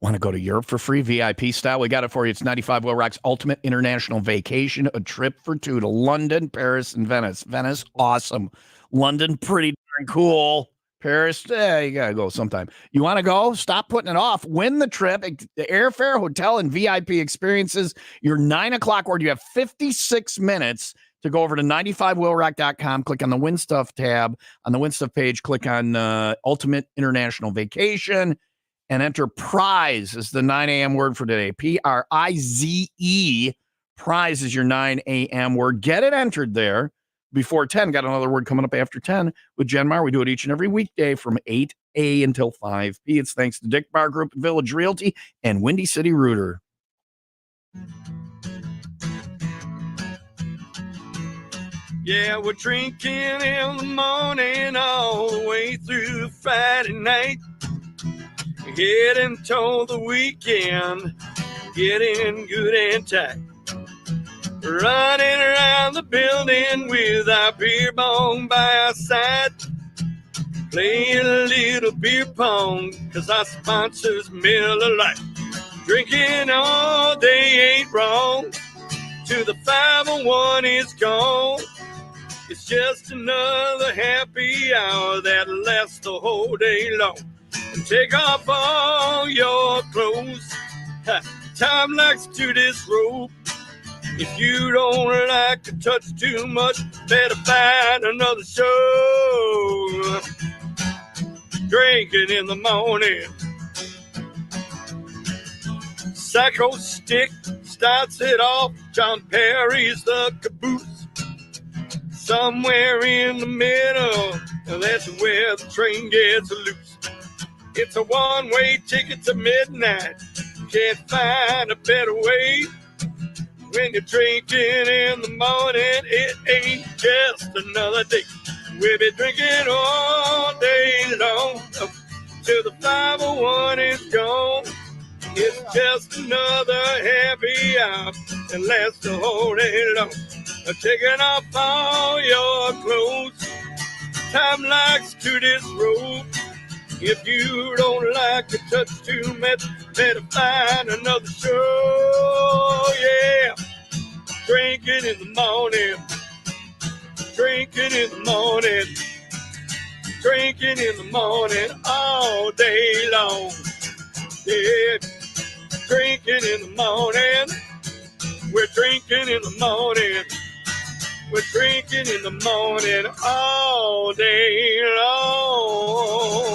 Want to go to Europe for free, VIP style? We got it for you. It's 95 WIIL Rock's ultimate international vacation, a trip for two to London, Paris, and Venice. Venice, awesome. London, pretty darn cool. Paris, you got to go sometime. You want to go? Stop putting it off. Win the trip. The airfare, hotel, and VIP experiences. Your 9 o'clock word. You have 56 minutes to go over to 95WIILRock.com. Click on the Win Stuff tab. On the Win Stuff page, click on Ultimate International Vacation and enter prize as the 9 a.m. word for today. Prize. Prize is your 9 a.m. word. Get it entered there before 10. Got another word coming up after 10 with Jen Mar. We do it each and every weekday from 8 a until 5 p. It's thanks to Dick Bar Group, Village Realty, and Windy City Rooter. Yeah, we're drinking in the morning all the way through Friday night. Heading toward the weekend, getting good and tight. Running around the building with our beer bong by our side. Playing a little beer pong, cause our sponsors Miller Lite. Drinking all day ain't wrong, till the 501 is gone. It's just another happy hour that lasts the whole day long. And take off all your clothes. Time likes to disrobe. If you don't like to touch too much, better find another show. Drinking in the morning. Psycho Stick starts it off. John Perry's the caboose. Somewhere in the middle, that's where the train gets loose. It's a one-way ticket to midnight. Can't find a better way. When you're drinking in the morning, it ain't just another day. We'll be drinking all day long till the 501 is gone. It's just another happy hour that lasts the whole day long. Taking off all your clothes. Time likes to disrobe. If you don't like to touch too much, better find another show. Yeah, drinking in the morning. Drinking in the morning. Drinking in the morning all day long. Yeah, drinking in the morning. We're drinking in the morning. We're drinking in the morning all day long.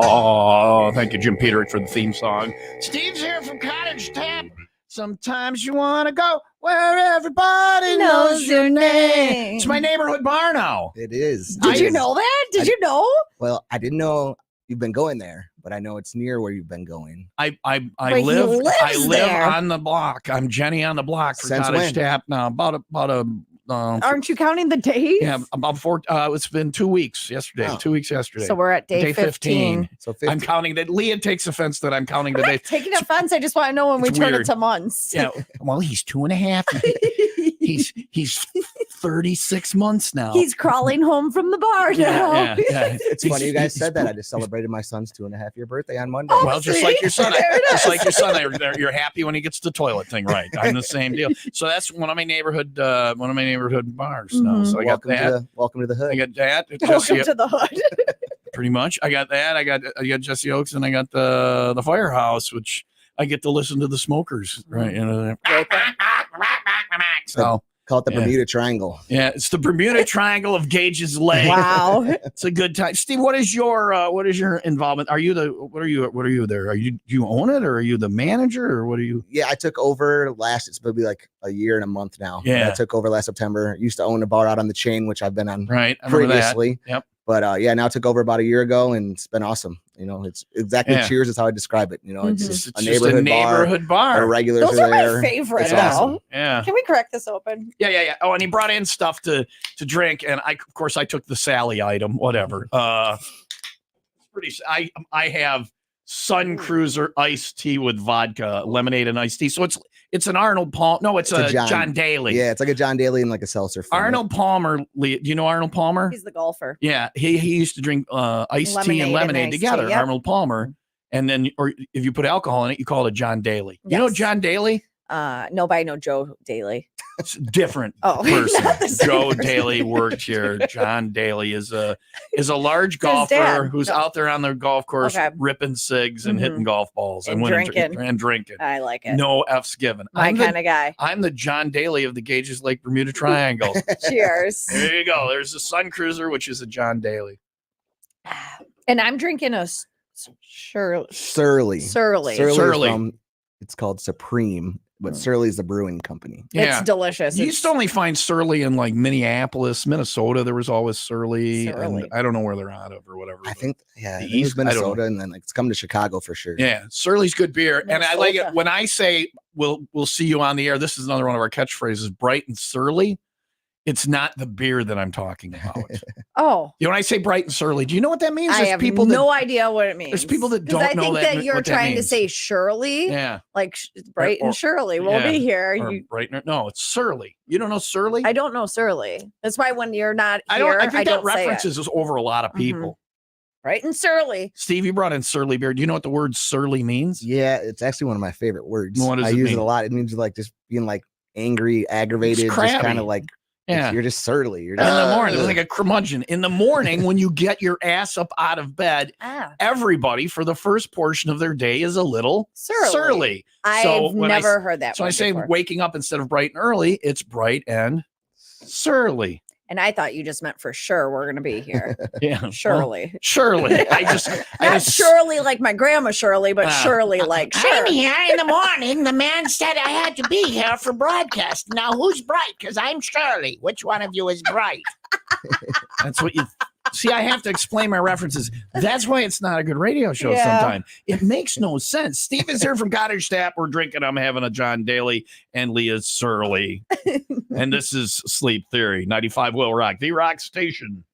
Yeah. Thank you, Jim Peterick, for the theme song. Steve's here from Cottage Tap. Sometimes you want to go where everybody knows your name. It's my neighborhood bar now. It is. Did you know that? Did you know? Well, I didn't know you've been going there, but I know it's near where you've been going. I Wait, live there. on the block. I'm Jenny on the block for Since Cottage when? Tap now. About a Aren't you counting the days? yeah, about 4. It's been 2 weeks yesterday. Oh. 2 weeks yesterday. So we're at day 15. So 50. I'm counting that. Leah takes offense that I'm counting the I'm days. not taking offense. I just want to know when we It's turn weird. it to months. Yeah. Well, he's 2.5. He's 36 months now. He's crawling home from the bar now. yeah. It's funny you guys said that. I just celebrated my son's 2.5-year birthday on Monday. Oh, Well, just see? like your son, There it just is. like your son, you're happy when he gets the toilet thing right. I'm the same deal. So that's one of my neighborhood bars now. So I got that. Welcome to the hood. I got that. Welcome Jesse, to the hood. pretty much. I got that. I got Jesse Oaks, and I got the Firehouse, which I get to listen to the Smokers, right? You know. So Call it the Yeah. Bermuda Triangle. yeah, it's the Bermuda Triangle of Gage's leg. Wow. It's a good time. Steve, what is your involvement? What are you there? Do you own it, or are you the manager, or what are you? Yeah, I took over it's maybe like a year and a month now. Yeah. I took over last September. Used to own a bar out on the chain, which I've been on Right. I remember that. previously. Yep. But yeah, now I took over about a year ago, and it's been awesome. You know, it's exactly Yeah. Cheers is how I describe it. You know, it's Mhm. just It's a just neighborhood, bar. Our regulars Those are there. my favorite, It's though. awesome. Yeah. Can we crack this open? Yeah. Oh, and he brought in stuff to drink, and of course I took the Sally item, whatever. I have Sun Cruiser iced tea with vodka, lemonade and iced tea. So It's an Arnold Palmer. No, it's a John- John Daly. Yeah, it's like a John Daly and like a seltzer. From Arnold Palmer. Do you know Arnold Palmer? He's the golfer. Yeah, he used to drink iced tea and Lemonade and lemonade iced together. tea, yep. Arnold Palmer, and then or if you put alcohol in it, you call it a John Daly. You know Yes. John Daly? No, but I know Joe Daly. It's a different Oh, person. not the same Joe person. Daly worked here. John Daly is a large It's his golfer dad. who's No. out there on the golf course Okay. ripping cigs and Mhm. hitting golf balls And winning drinking. and drinking. I like it. No F's given. My kind of guy. I'm the John Daly of the Gages Lake Bermuda Triangle. Cheers. There you go. There's the Sun Cruiser, which is a John Daly. And I'm drinking a Surly. Surly. Surly. Surly. is from, it's called Supreme, but Surly's the brewing company. Yeah. It's delicious. You used to only find Surly in like Minneapolis, Minnesota. There was always Surly, Surly. and I don't know where they're out of or whatever. I but- think, yeah, The I think it was East, I don't know. Minnesota, and then like, it's come to Chicago for sure. Yeah, Surly's good beer, and I like it Minnesota. when I say we'll see you on the air. This is another one of our catchphrases: bright and surly. It's not the beer that I'm talking about. Oh, You know, when I say bright and surly, do you know what that means? I have no idea what it means. there's people that 'Cause don't I know think that- that you're what that trying to means. say Shirley, Yeah, like Bright Or- and Shirley will yeah, be here. or You, bright. No, it's surly. You don't know surly? I don't know Surly. That's why when you're not I here, don't. I think that don't say references is over a lot of Mhm. people. Bright and Surly. Steve, you brought in surly beer. Do you know what the word surly means? Yeah, it's actually one of my favorite words. What does I it use mean? it a lot. It means like just being like angry, aggravated, just crabby. kind of like Yeah. you're just surly. You're In just, the morning, it was like a curmudgeon. In the morning, when you get your ass up out of bed, Ah, everybody for the first portion of their day is a little Surly. surly. I've when I never heard that. So I one say before. waking up instead of bright and early, it's bright and surly. And I thought you just meant for sure we're going to be here. Yeah. well, Surely. surely. I just Not Shirley like my grandma Shirley, but Ah. Shirley like sure. here in the morning. The man said I had to be here for broadcast. Now who's bright? Because I'm Shirley. Which one of you is bright? that's what you see. I have to explain my references. That's why it's not a good radio show Yeah. sometimes. It makes no sense. Steve is here from Cottage Tap. We're drinking. I'm having a John Daly and Leah's Surly. And this is Sleep Theory, 95 WIIL Rock, the rock station.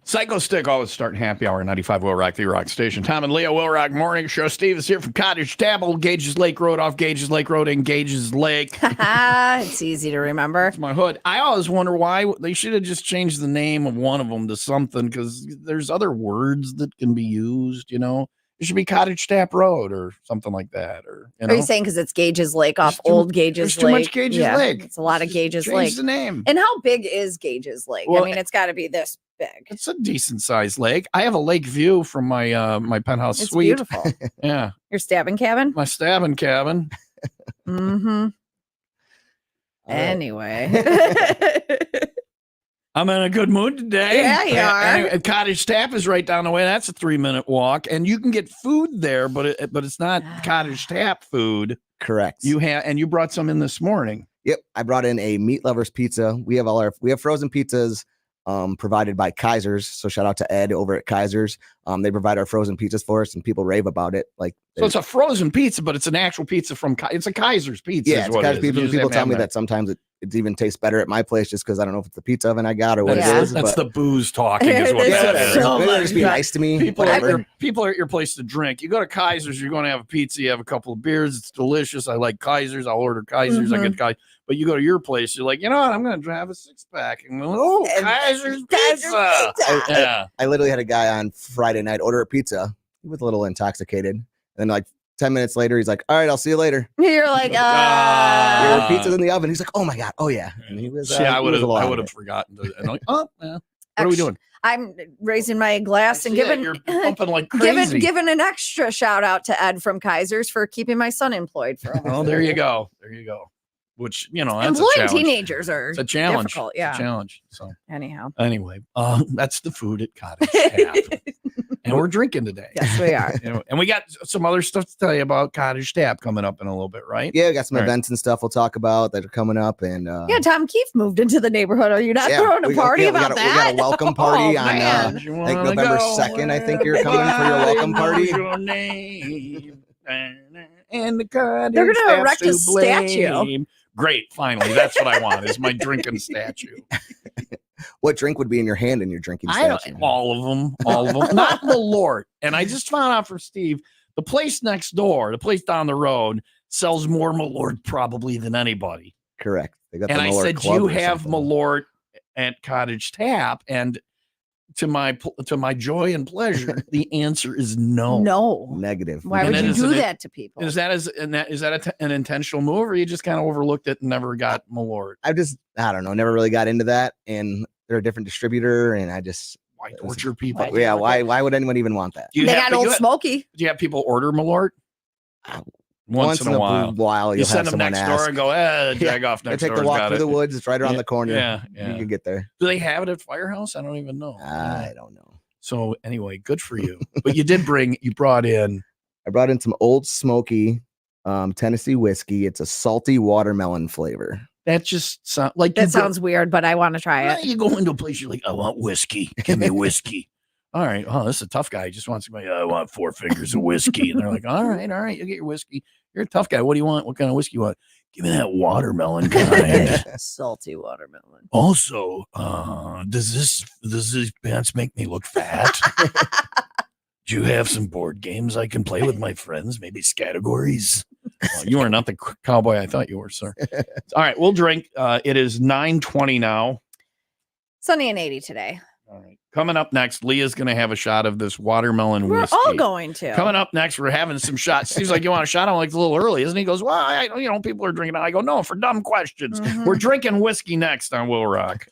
Psycho Stick always starting happy hour 95 Will Rock, the Rock Station. Tom and Leo, Will Rock Morning Show. Steve is here from Cottage Tap, Old Gages Lake Road, off Gages Lake Road in Gages Lake. It's easy to remember. That's my hood. I always wonder why they should have just changed the name of one of them to something, because there's other words that can be used, you know. It should be Cottage Tap Road or something like that. Or, you know? Are you saying because it's Gages Lake off Old Gages There's Lake? too much Gages Lake. It's a lot of Just Gages change Lake. the name. And how big is Gages Lake? Well, I mean, it's got to be this big. It's a decent sized lake. I have a lake view from my my penthouse It's suite. beautiful. Yeah. Your stabbing cabin? My stabbing cabin. Mm-hmm. All right. Anyway. I'm in a good mood today. Yeah, you are. And Cottage Tap is right down the way. That's a 3-minute walk, and you can get food there, but it's not Cottage Tap food. Correct. You brought some in this morning. Yep, I brought in a meat lovers pizza. We have frozen pizzas provided by Kaiser's. So shout out to Ed over at Kaiser's. They provide our frozen pizzas for us, and people rave about it. Like, So it's a frozen pizza, but it's an actual pizza from it's a Kaiser's pizza. yeah, is it's what it Kaiser's is. pizza. You just People have to tell have me that. that sometimes it even tastes better at my place, just because I don't know if it's the pizza oven I got or what Yeah. it is. That's but the booze talking. Is what Yeah, that that's is. so Maybe they're just being much. nice to me. People Whatever. are at your place to drink. You go to Kaiser's, you're going to have a pizza, you have a couple of beers. It's delicious. I like Kaiser's. I'll order Kaiser's. I get Kaiser. But you go to your place, you're like, you know what? I'm going to have a 6-pack. And Kaiser's pizza. Yeah. I literally had a guy on Friday night order a pizza. He was a little intoxicated, and then like 10 minutes later, he's like, "All right, I'll see you later." You're like, There Ah. were pizzas in the oven. He's like, "Oh my god, oh yeah." And he was. See, I he would was a lot of have it. forgotten. And like, oh, yeah. What are we doing? I'm raising my glass and I see that. giving You're pumping like crazy. giving an extra shout out to Ed from Kaiser's for keeping my son employed for Oh, there you go. There you go. Which, you know, that's a employing challenge. teenagers are It's a challenge. difficult. It's Yeah. a challenge. So Anyhow. anyway, that's the food at Cottage Tap. And we're drinking today. Yes, we are. You know, and we got some other stuff to tell you about Cottage Tap coming up in a little bit, right? Yeah, we got some All right. events and stuff we'll talk about that are coming up, and Yeah, Tom Keefe moved into the neighborhood. Are you not throwing a party about that? We got a welcome party Oh, on man. You I think wanna November go 2nd, I think you're coming for your welcome Everybody party. knows your name. And the Cottage They're gonna Tap's erect a to statue. blame. Great, finally, that's what I want. Is my drinking statue. What drink would be in your hand in your drinking I don't, statue? all of them, not the Lord. And I just found out from Steve, the place next door, the place down the road, sells more Malort probably than anybody. Correct. They got And the I Malort said, Club "You or have something. Malort at Cottage Tap?" And to my joy and pleasure, the answer is no. No. Negative. Why And would that you is do an- that to people? Is that an intentional move, or you just kind of overlooked it and never got Malort? I don't know, never really got into that, and they're a different distributor, and I just Why torture people? Why- yeah, why would anyone even want that? Do you They have- got do you Old have- Smoky. Do you have people order Malort? Once in a while. you'll You have send them someone next ask. door and go, jag off They next take door. the walk through the woods. It's right around the corner. Yeah, You yeah. can get there. Do they have it at Firehouse? I don't even know. I don't know. So anyway, good for you. But you brought in. I brought in some Old Smoky Tennessee whiskey. It's a salty watermelon flavor. That just sounds like That sounds weird, but I want to try it. You go into a place, you're like, I want whiskey. Give me whiskey. All right. Oh, this is a tough guy. He just wants to go, I want 4 fingers of whiskey. And they're like, all right. You get your whiskey. You're a tough guy. What do you want? What kind of whiskey you want? Give me that watermelon kind. Salty watermelon. Also, does these pants make me look fat? Do you have some board games I can play with my friends? Maybe categories? Well, you are not the cowboy I thought you were, sir. All right, we'll drink. It is 9:20 now. Sunny and 80 today. All right. Coming up next, Leah's going to have a shot of this watermelon We're whiskey. all going to. Coming up next, we're having some shots. Seems like you want a shot. I'm like, it's a little early, isn't he? He goes, well, people are drinking. I go, no, for dumb questions. Mhm. We're drinking whiskey next on Will Rock.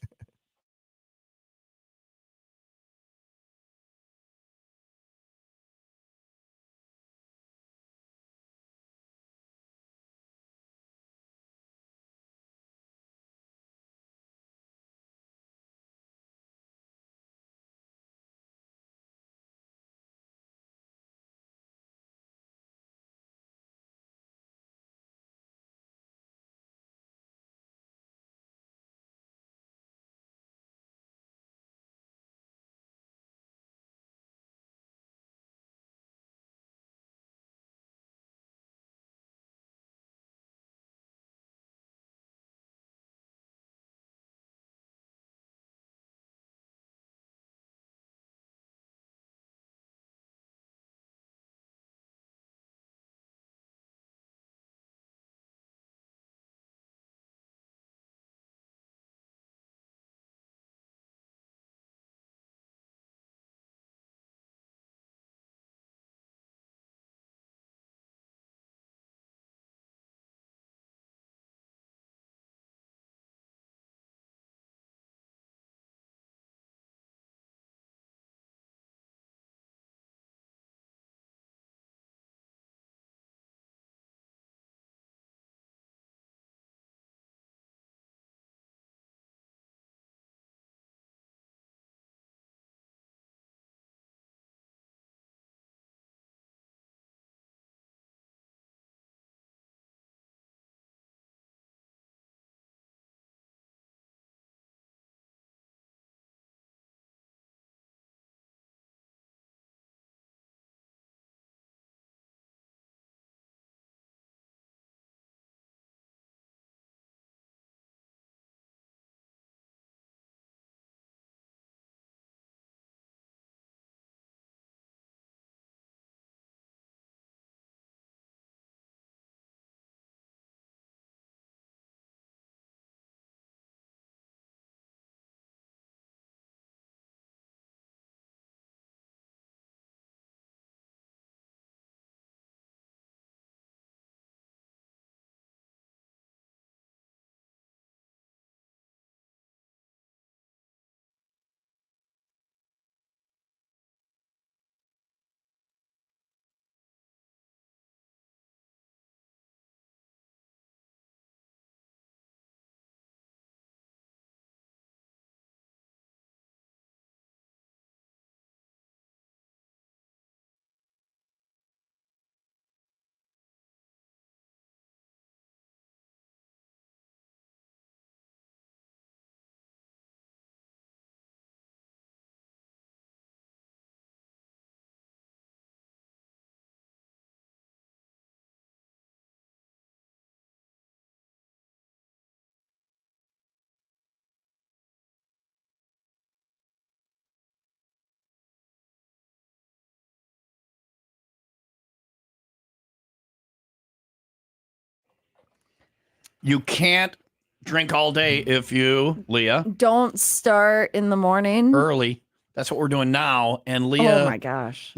You can't drink all day if you, Leah, Don't start in the morning. early. That's what we're doing now. And Oh Leah, my gosh.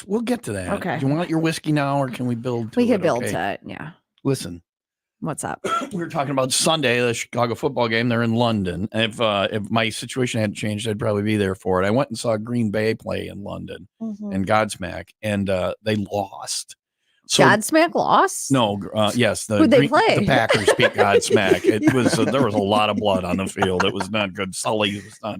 we'll get to that. Okay. Do you want your whiskey now, or can we build to We it? could build Okay. to it. Yeah. Listen, What's up? we were talking about Sunday, the Chicago football game. They're in London. And if my situation hadn't changed, I'd probably be there for it. I went and saw Green Bay play in London and Godsmack, and they lost. So Godsmack lost? no, yes, Who'd they play? The Packers beat Godsmack. It was there was a lot of blood on the field. It was not good. Sully was not.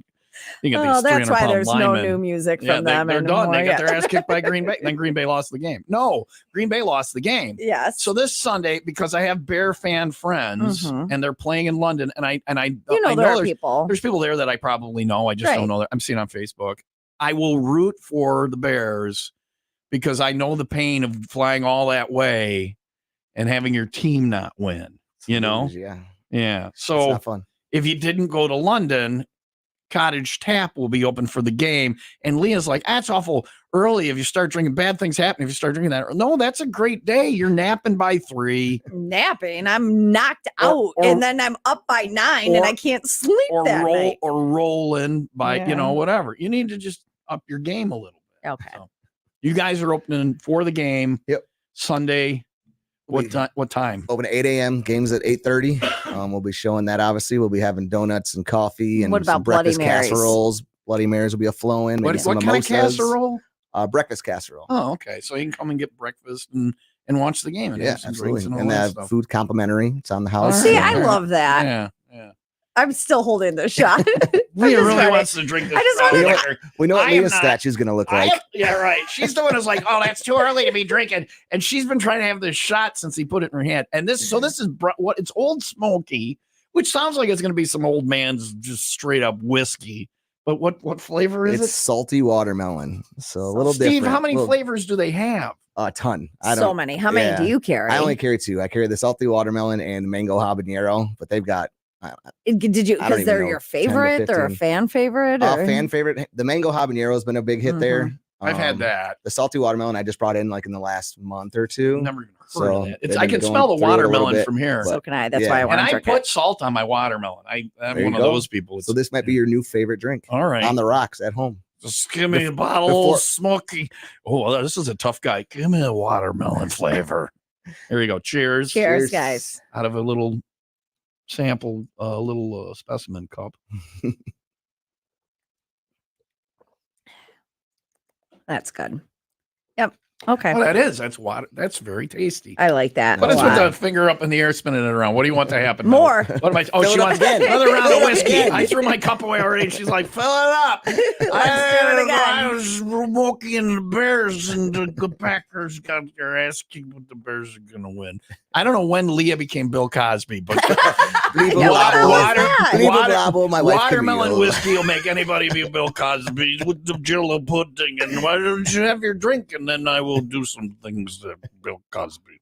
You got Oh, these that's why 300-pound there's linemen. no new music Yeah, from them they're anymore. done. They got Yeah. their ass kicked by Green Bay. Then Green Bay lost the game. No, Green Bay lost the game. Yes. So this Sunday, because I have Bear fan friends and they're playing in London, and I you know, I there are there's, people. there's people there that I probably know. I just Right. don't know that. I'm seeing on Facebook. I will root for the Bears because I know the pain of flying all that way and having your team not win. You know? Yeah. It's So not fun. if you didn't go to London, Cottage Tap will be open for the game. And Leah's like, that's awful early. If you start drinking, bad things happen if you start drinking that. No, that's a great day. You're napping by 3. Napping. I'm knocked out, and then I'm up by 9, and I can't sleep that night. Or rolling by, Yeah. whatever. You need to just up your game a little bit. Okay. So, you guys are opening for the game. Yep. Sunday. What time? Open at 8 a.m. Games at 8:30. We'll be showing that. Obviously, we'll be having donuts and coffee and What about some breakfast Bloody Marys? casseroles. Bloody Marys will be a flowing. What kind of casserole? Breakfast casserole. Oh, okay. So you can come and get breakfast and watch the game and have some drinks and all And that that stuff. food complimentary. It's on the house. See, Yeah. I love that. Yeah. I'm still holding the shot. Leah just really ready. wants to drink this. I just strong wanted to- liquor. We know what I am Leah's not- statue's going to look like. Yeah, right. She's the one who's like, oh, that's too early to be drinking. And she's been trying to have this shot since he put it in her hand. And this is what it's Old Smoky, which sounds like it's going to be some old man's just straight up whiskey. But what flavor is It's it? salty watermelon. So a little Steve, different. how many flavors do they have? A ton. I don't. So many. How many do you carry? I only carry 2. I carry the salty watermelon and mango habanero, but they've got. Did you? I don't Because even they're know, your 10 to favorite. They're a 15. fan favorite. Or? Fan favorite. The mango habanero has been a big hit there. I've had that. The salty watermelon I just brought in like in the last month or 2. Never even heard So of that. they've I been can going smell the through it a little watermelon bit, from here. So can I. That's Yeah. why I want And to I drink put it. salt on my watermelon. I'm There one you of go. those people. So this might be your new favorite drink. All right. On the rocks at home. Just give me a bottle before- of smoky. Oh, this is a tough guy. Give me a watermelon flavor. Here you go. Cheers. Cheers, guys. Out of a little sample, little specimen cup. That's good. Yep. Okay. Oh, that is. That's water. That's very tasty. I like that. What a is with lot. the finger up in the air, spinning it around? What do you want to happen? now? More. What am I? Oh, Fill she it up wants again. another round Fill of it up whiskey. again. I threw my cup away already. And she's like, fill it up. Let's do it again. I was smoking the Bears, and the Packers got their ass kicked, but the Bears are going to win. I don't know when Leah became Bill Cosby, but Leave Yeah, what a was that? Leave a water- gobble, my wife watermelon Camille. whiskey will make anybody be Bill Cosby with the Jello pudding. And why don't you have your drink, and then I will do some things that Bill Cosby.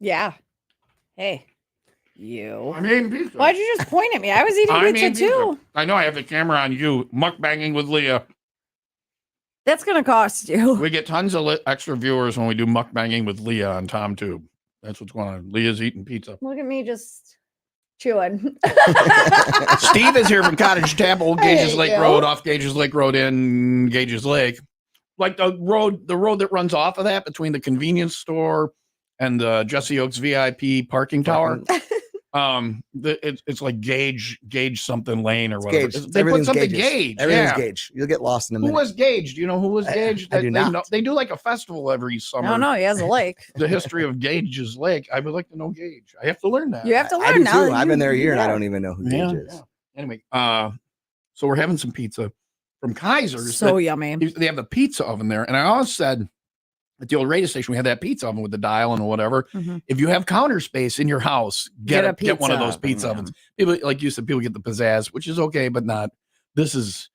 Yeah. Hey, you. I'm eating pizza. Why'd you just point at me? I was eating I'm pizza eating too. I know I have the camera on you. Mukbanging with Leah. That's gonna cost you. We get tons of extra viewers when we do mukbanging with Leah on TomTube. That's what's going on. Leah's eating pizza. Look at me just chewing. Steve is here from Cottage Tap, Old Gages Hey, Lake yo. Road, off Gages Lake Road in Gages Lake. Like the road that runs off of that between the convenience store and the Jesse Oaks VIP parking tower. It's like Gage something lane or whatever. Gage. They put something Gages. Gage. Everything's Yeah. Gage. You'll get lost in a Who minute. was Gage? Do you know who was Gage? I do not. They do like a festival every summer. I don't know. He has a lake. The history of Gage's Lake. I would like to know Gage. I have to learn that. You have to I learn do now. too. I've been there a year and I Yeah. don't even know who Yeah, Gage is. yeah. Anyway, so we're having some pizza from Kaiser's. So yummy. They have the pizza oven there, and I always said at the old radio station we had that pizza oven with the dial and whatever. Mhm. If you have counter space in your house, get one of those oven, pizza yeah. ovens. People, like you said, people get the pizzazz, which is okay, but not. This is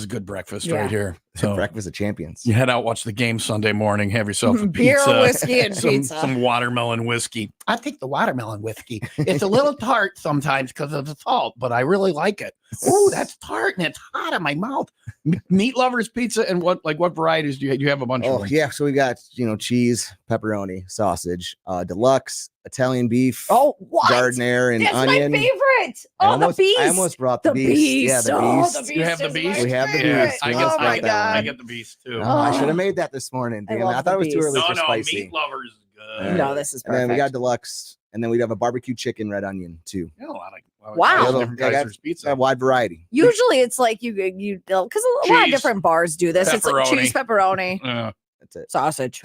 good breakfast Yeah. right here. So Breakfast of Champions. you head out, watch the game Sunday morning, have yourself a Beer, pizza, whiskey, and some, pizza. some watermelon whiskey. I think the watermelon whiskey. It's a little tart sometimes because of the salt, but I really like it. Oh, that's tart and it's hot in my mouth. Meat lovers pizza and what varieties do you have? You have a bunch of Oh them. yeah, so we got cheese, pepperoni, sausage, deluxe, Italian beef, Oh, what? Gardner, and That's onion. my favorite. Oh, the beast. I almost brought the beast. Yeah, the Oh, beast. the beast. You have the is beast? my We have the favorite. beast. I We get, must Oh I, my get, that I god. get the beast too. Oh, I Oh. should have made that this morning. I Damn it. love I the thought it was too beast. early for No, spicy. meat lovers is good. All right. No, this is And then perfect. we got deluxe, and then we have a barbecue chicken red onion too. Yeah, a lot of Wow. different Yeah, I got- Kaiser's pizza. A wide variety. Usually it's like you because a lot of Cheese, different bars do this. It's like pepperoni. cheese, pepperoni, Yeah. That's it. sausage.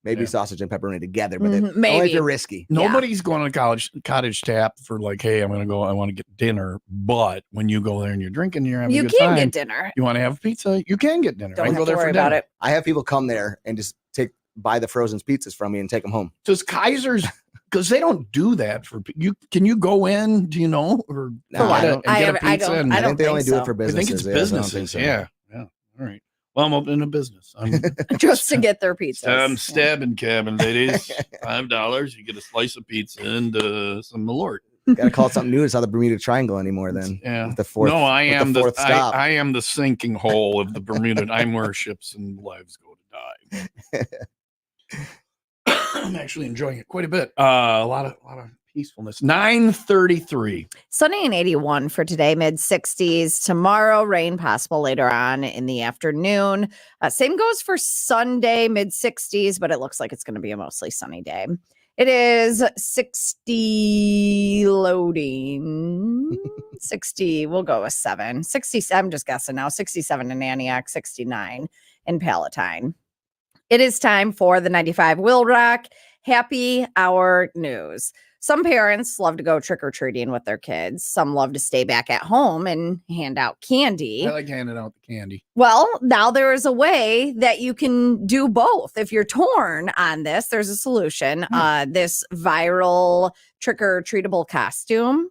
Maybe Yeah. sausage and pepperoni together, but Mhm, only if maybe. you're risky. Nobody's going to Cottage Tap for like, hey, I'm going to go. I want to get dinner. But when you go there and you're drinking, you're having You a good can time. get dinner. You want to have pizza? You can get dinner. Don't I have go to there worry for about dinner. it. I have people come there and just buy the frozen pizzas from me and take them home. Does Kaiser's? Because they don't do that for you. Can you go in? Do you know or No, get I a- don't. and get a I pizza? don't- and- I I don't think they only think do so. it for I businesses. think it's yeah, so I don't think businesses. so. Yeah. All right. Well, I'm opening a business. I'm Just to get their pizzas. stabbing cabin, ladies. $5. You get a slice of pizza and some Malort. Gotta call it something new. It's not the Bermuda Triangle anymore. Then Yeah. with the fourth. No, I with am the fourth stop. I am the sinking hole of the Bermuda. I'm where ships and lives go to die. I'm actually enjoying it quite a bit. A lot of peacefulness. 9:33. Sunny and 81 for today, mid 60s. Tomorrow, rain possible later on in the afternoon. Same goes for Sunday, mid 60s, but it looks like it's going to be a mostly sunny day. It is 60 loading. 60, we'll go with 7. 60, I'm just guessing now. 67 in Antioch, 69 in Palatine. It is time for the 95 WIIL Rock Happy Hour News. Some parents love to go trick-or-treating with their kids. Some love to stay back at home and hand out candy. I like handing out the candy. Well, now there is a way that you can do both. If you're torn on this, there's a solution. This viral trick-or-treatable costume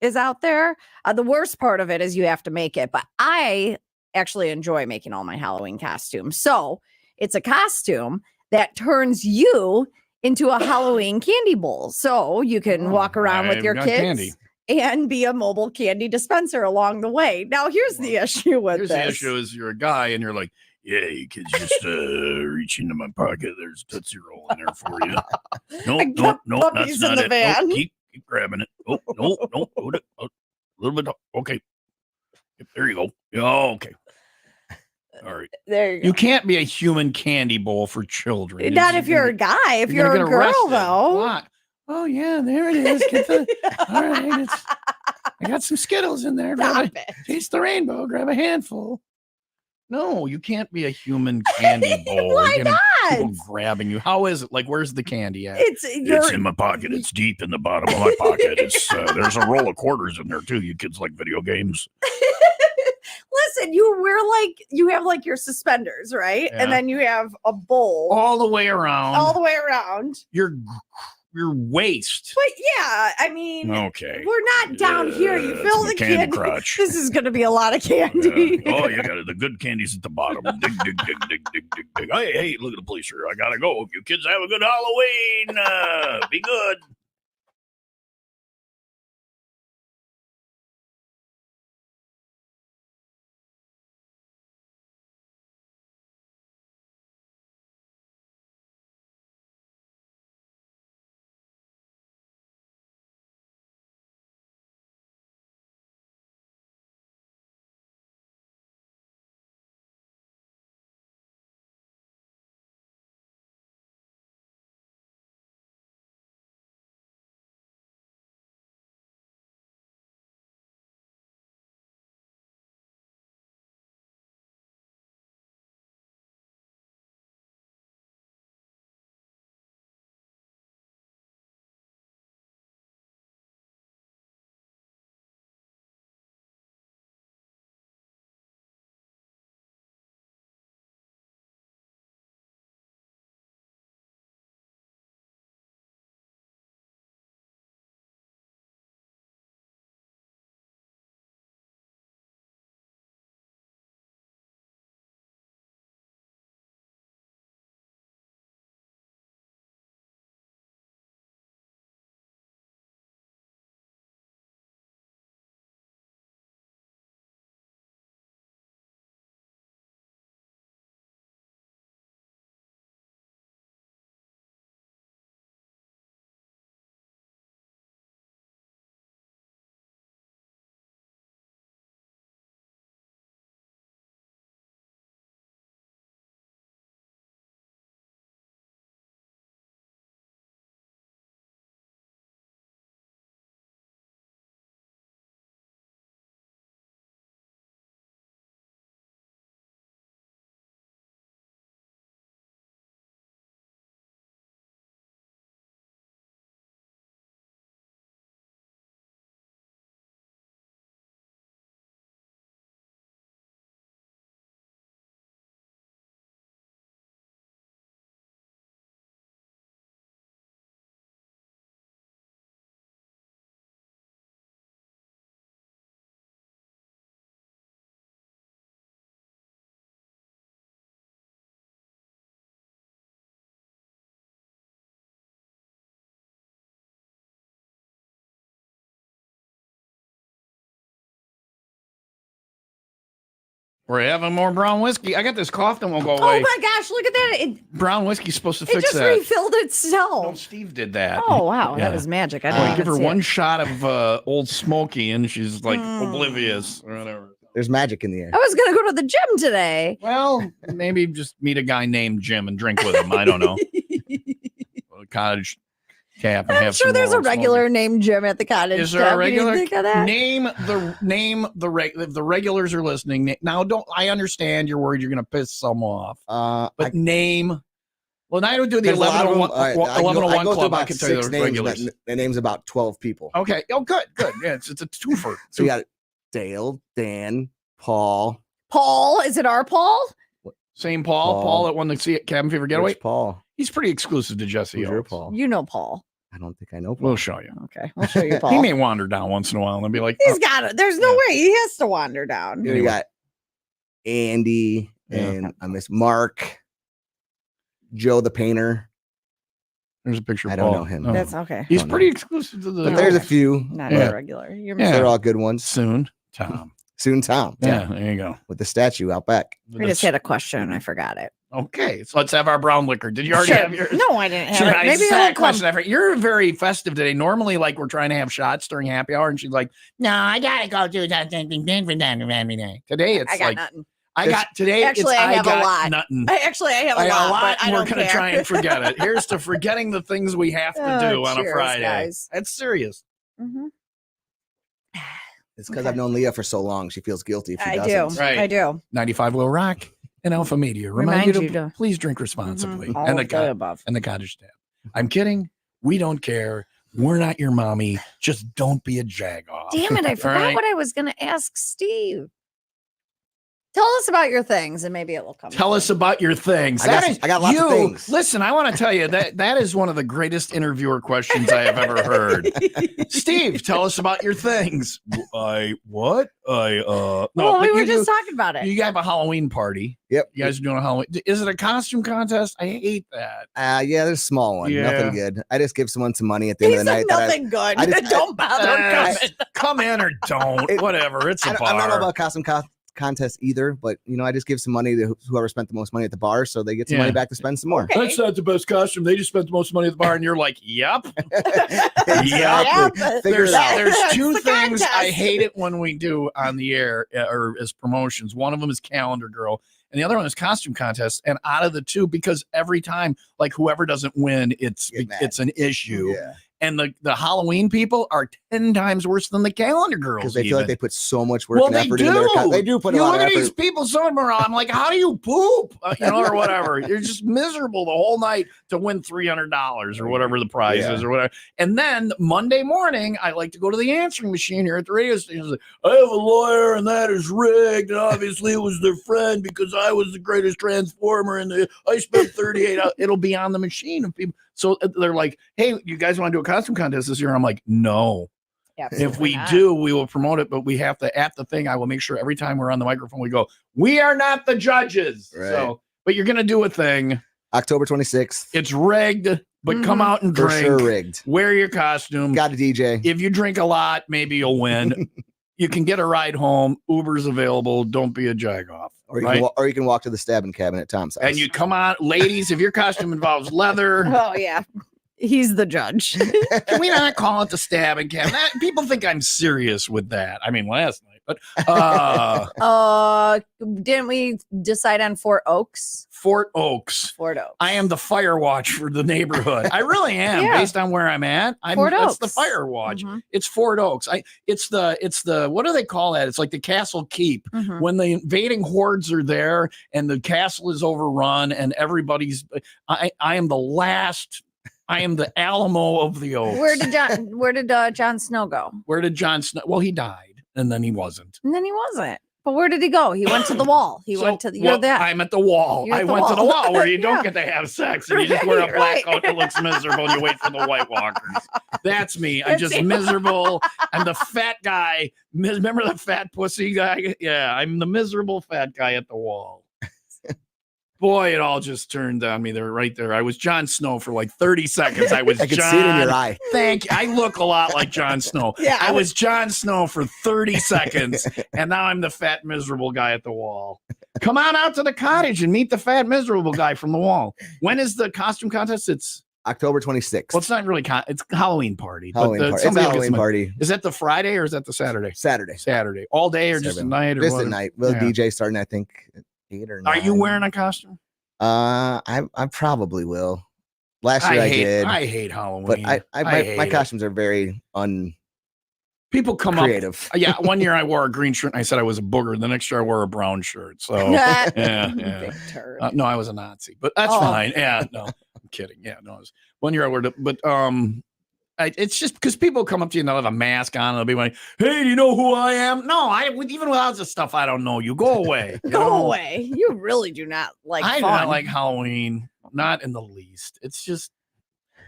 is out there. The worst part of it is you have to make it, but I actually enjoy making all my Halloween costumes. So it's a costume that turns you into a Halloween candy bowl. So you can walk around with I've your got kids candy. and be a mobile candy dispenser along the way. Now, here's the issue with Here's this. the issue: is you're a guy and you're like, yeah, you kids just reach into my pocket. There's Tootsie Roll in there for you. I Nope, got nope, that's puppies in not the it. van. Nope, keep grabbing it. Oh, no, hold it. Oh, a little bit. Okay, yep, there you go. Yeah, okay. All right. There you go. You can't be a human candy bowl for children. Not if you're a guy. If you're gonna a get girl, arrested. though. What? Oh yeah, there it is. Get the. All right, I got some Skittles in there. Stop Grab it. taste the rainbow. Grab a handful. No, you can't be a human candy bowl. Why You're gonna have people not? grabbing you. How is it? Like, where's the candy at? It's It's in my pocket. It's deep in the bottom of my pocket. It's there's a roll of quarters in there too. You kids like video games. Listen, you have like your suspenders, right? Yeah. And then you have a bowl All the way around. all the way around. You're your waist. But yeah, I mean, Okay. we're not down here. You fill some the candy candy. crutch. This is going to be a lot of candy. Oh, you got it. The good candy's at the bottom. Dig, dig, dig, dig, dig, dig, dig. Hey, look at the police here. I gotta go. You kids have a good Halloween. Be good. We're having more brown whiskey. I got this cough that won't go away. Oh my gosh, look at that. Brown whiskey's supposed to It fix just that. refilled No, itself. Steve did that. Oh, wow. Yeah. That was magic. I Boy, didn't give even her see one it. shot of Old Smoky and she's like oblivious or whatever. There's magic in the air. I was going to go to the gym today. Well, maybe just meet a guy named Jim and drink with him. I don't know. A cottage cap and I'm have sure some there's more a Old Smoky. regular named Jim at the cottage. Is there a Tap. You didn't regular? think of that? If the regulars are listening now. Don't I understand you're worried you're going to piss some off, but name. Well, I don't do the 1101 club. I can tell you the regulars. The name's about 12 people. Okay. Oh, good. Yeah, it's a twofer. So you got Dale, Dan, Paul. Paul? Is it our Paul? Same Paul that won the Cabin Fever Getaway. Which Paul? He's pretty exclusive to Jesse. Who's your Oates. Paul? You know Paul. I don't think I know Paul. We'll show you. Okay, we'll show you Paul. He may wander down once in a while and be like, He's got it. There's no way he has to wander down. We got Andy and I miss Mark, Joe the painter. There's a picture of I don't Paul. know him. Oh. That's okay. He's don't pretty know. exclusive to the. But there's a few. Not Yeah. a regular. You're Yeah. They're all good ones. Soon, Tom. Soon Tom. Yeah, there you go. With the statue out back. I just had a question and I forgot it. Okay, so let's have our brown liquor. Did you already Sure. have yours? No, I didn't have Sure, it. I Maybe just it'll had a come. question. You're very festive today. Normally, like we're trying to have shots during happy hour, and she's like, No, I gotta go do that thing. today it's I got like nothing. I got today. Actually, it's, I have a got lot. Nothing. I have I a got lot, but I and we're don't gonna care. try and forget it. Here's to forgetting the things we have to Oh, do on a cheers, Friday. guys. That's serious. Mhm. It's because Okay. I've known Leah for so long. She feels guilty if she I doesn't. do. Right. I do. 95 Low Rock and Alpha Media remind you to please drink responsibly. All And of the above. and the Cottage tab. I'm kidding. We don't care. We're not your mommy. Just don't be a jag off. Damn it! I forgot right. what I was going to ask Steve. Tell us about your things, and maybe it will come. Tell us about your things. I got lots of things. Listen, I want to tell you that is one of the greatest interviewer questions I have ever heard. Steve, tell us about your things. No, Well, but we were you just talking about it. You have a Halloween party. Yep. You guys are doing a Halloween. Is it a costume contest? I hate that. Yeah, there's a small one. Yeah. Nothing good. I just give someone some money at the end He of the said night. nothing good. I just- Don't bother Uh, coming. Come in or don't. Whatever. It's a bar. I don't know about costume contest either, but I just give some money to whoever spent the most money at the bar, so they get some money back to spend some more. Okay. That's not the best costume. They just spent the most money at the bar, and you're like, "Yep." Exactly. Yep. Figure it out. There's It's two the things I contest. hate it when we do on the air or as promotions. One of them is Calendar Girl, and the other one is Costume Contest. And out of the two, because every time, like whoever doesn't win, it's Get mad. an issue. Yeah, And the Halloween people are 10 times worse than the Calendar Girls. because they feel like they put so much work Well, and they effort do. into their. They do put a you lot look of at effort. these people somewhere. I'm like, how do you poop? Or whatever. You're just miserable the whole night to win $300 or whatever the prize is or whatever. And then Monday morning, I like to go to the answering machine here at the radio station. Like, I have a lawyer, and that is rigged. And obviously, it was their friend because I was the greatest transformer, and I spent 38 hours. It'll be on the machine of people. So they're like, hey, you guys want to do a costume contest this year? And I'm like, no. If we do, we will promote it, but we have to, at the thing, I will make sure every time we're on the microphone, we go, we are not the judges. Right. So, but you're going to do a thing. October 26th. It's rigged, but come out and For drink. sure rigged. Wear your costume. Got a DJ. If you drink a lot, maybe you'll win. You can get a ride home. Uber's available. Don't be a jagoff. Or you, right? or you can walk to the stabbing cabin at Tom's house. And you come on, ladies, if your costume involves leather, Oh yeah, he's the judge. can we not call it the stabbing cabin? People think I'm serious with that. I mean, last night, but Didn't we decide on Fort Oaks? Fort Oaks. Fort Oaks. I am the fire watch for the neighborhood. I really am, Yeah. based on where I'm at. Fort That's the Oaks. fire watch. Mhm. It's Fort Oaks. It's the what do they call that? It's like the castle keep. Mhm. When the invading hordes are there and the castle is overrun and everybody's I am the last. I am the Alamo of the Oaks. Where did Jon Snow go? Where did Jon Snow? Well, he died and then he wasn't. And then he wasn't. But where did he go? He went to the wall. He went to the. You're that. I'm at the wall. You're at I the went to the wall. wall where you don't Yeah. get to have sex and you just wear a black Right. coat that looks miserable and you wait for the White Walkers. That's me. I'm That's just you. miserable. I'm the fat guy. Remember the fat pussy guy? Yeah, I'm the miserable fat guy at the wall. Boy, it all just turned on me there, right there. I was Jon Snow for like 30 seconds. I was I can Jon. see it in your eye. Thank you. I look a lot like Jon Snow. Yeah. I was Jon Snow for 30 seconds, and now I'm the fat, miserable guy at the wall. Come on out to the cottage and meet the fat, miserable guy from the wall. When is the costume contest? It's October 26th. well, it's not really it's Halloween party. Halloween but party. It's a somebody will get Halloween some- party. Is that the Friday or is that the Saturday? Saturday. Saturday, all day or just a Saturday. night or Just what? at night. We'll Yeah. DJ starting, I think, at 8 or 9. Are you wearing a costume? I probably will. Last year I did. I hate Halloween. but my hate it. costumes are very People come up. uncreative. Yeah, one year I wore a green shirt and I said I was a booger. The next year I wore a brown shirt. So yeah. Big turd. No, I was a Nazi, but that's Oh. fine. Yeah, no, I'm kidding. Yeah, no, it was 1 year I wore it, but it's just because people come up to you and they'll have a mask on and they'll be like, "Hey, do you know who I am?" No, even without the stuff, I don't know you. Go away. You Go know? away. You really do not like I do fun. not like Halloween, not in the least. It's just.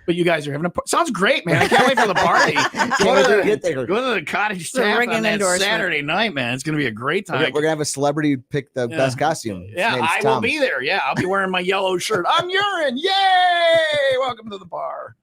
But you guys are having sounds great, man. I can't wait for the party. Can't wait to get there. Go to the cottage It's a tap ringing on that endorsement. Saturday night, man. It's gonna be a great time. We're gonna have a celebrity pick the Yeah. best costume. His Yeah, name's I will Tom. be there. Yeah, I'll be wearing my yellow shirt. I'm urine. Yay! Welcome to the bar.